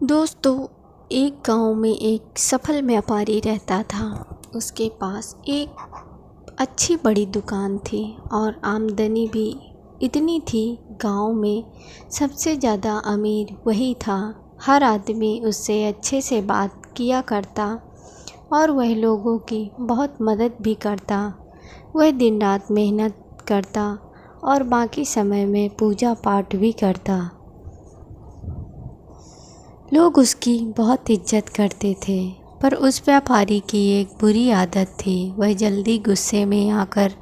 दोस्तों, एक गांव में एक सफल व्यापारी रहता था। उसके पास एक अच्छी बड़ी दुकान थी और आमदनी भी इतनी थी। गांव में सबसे ज़्यादा अमीर वही था। हर आदमी उससे अच्छे से बात किया करता और वह लोगों की बहुत मदद भी करता। वह दिन रात मेहनत करता और बाकी समय में पूजा पाठ भी करता। लोग उसकी बहुत इज्जत करते थे, पर उस व्यापारी की एक बुरी आदत थी। वह जल्दी गुस्से में आकर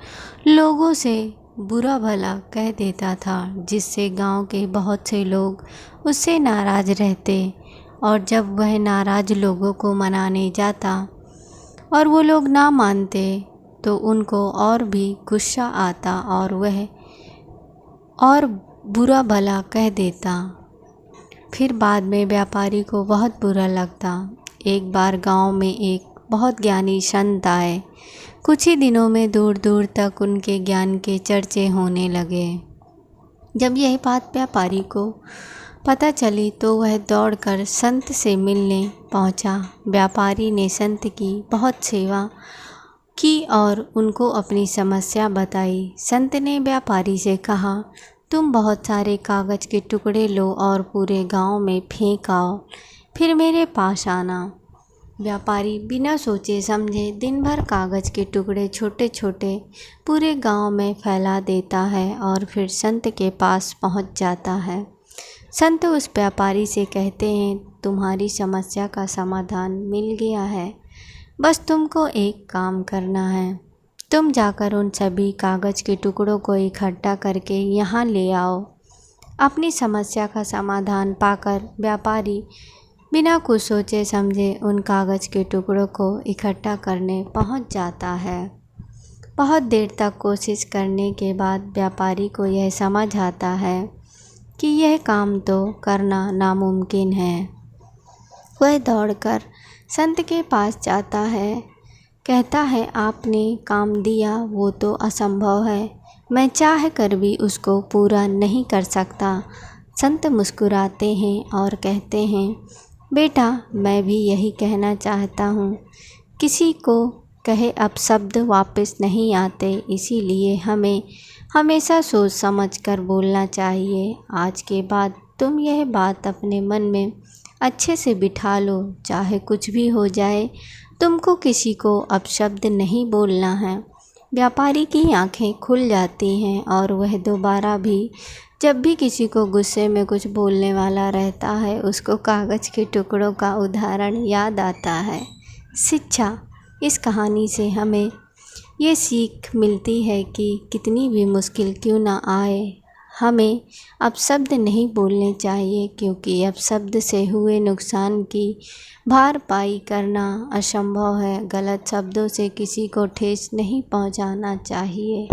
लोगों से बुरा भला कह देता था, जिससे गांव के बहुत से लोग उससे नाराज़ रहते। और जब वह नाराज़ लोगों को मनाने जाता और वो लोग ना मानते तो उनको और भी गुस्सा आता और वह और बुरा भला कह देता। फिर बाद में व्यापारी को बहुत बुरा लगता। एक बार गांव में एक बहुत ज्ञानी संत आए। कुछ ही दिनों में दूर दूर तक उनके ज्ञान के चर्चे होने लगे। जब यह बात व्यापारी को पता चली तो वह दौड़कर संत से मिलने पहुंचा। व्यापारी ने संत की बहुत सेवा की और उनको अपनी समस्या बताई। संत ने व्यापारी से कहा, तुम बहुत सारे कागज़ के टुकड़े लो और पूरे गांव में फेंक आओ, फिर मेरे पास आना। व्यापारी बिना सोचे समझे दिन भर कागज़ के टुकड़े छोटे छोटे पूरे गांव में फैला देता है और फिर संत के पास पहुंच जाता है। संत उस व्यापारी से कहते हैं, तुम्हारी समस्या का समाधान मिल गया है, बस तुमको एक काम करना है। तुम जाकर उन सभी कागज़ के टुकड़ों को इकट्ठा करके यहाँ ले आओ। अपनी समस्या का समाधान पाकर व्यापारी बिना कुछ सोचे समझे उन कागज़ के टुकड़ों को इकट्ठा करने पहुँच जाता है। बहुत देर तक कोशिश करने के बाद व्यापारी को यह समझ आता है कि यह काम तो करना नामुमकिन है। वह दौड़कर संत के पास जाता है, कहता है, आपने काम दिया वो तो असंभव है, मैं चाह कर भी उसको पूरा नहीं कर सकता। संत मुस्कुराते हैं और कहते हैं, बेटा मैं भी यही कहना चाहता हूँ। किसी को कहे अपशब्द वापस नहीं आते, इसीलिए हमें हमेशा सोच समझ कर बोलना चाहिए। आज के बाद तुम यह बात अपने मन में अच्छे से बिठा लो, चाहे कुछ भी हो जाए तुमको किसी को अपशब्द नहीं बोलना है। व्यापारी की आंखें खुल जाती हैं और वह दोबारा भी जब भी किसी को गुस्से में कुछ बोलने वाला रहता है उसको कागज़ के टुकड़ों का उदाहरण याद आता है। शिक्षा, इस कहानी से हमें ये सीख मिलती है कि कितनी भी मुश्किल क्यों ना आए, हमें अपशब्द नहीं बोलने चाहिए, क्योंकि अपशब्द से हुए नुकसान की भरपाई करना असंभव है। गलत शब्दों से किसी को ठेस नहीं पहुंचाना चाहिए।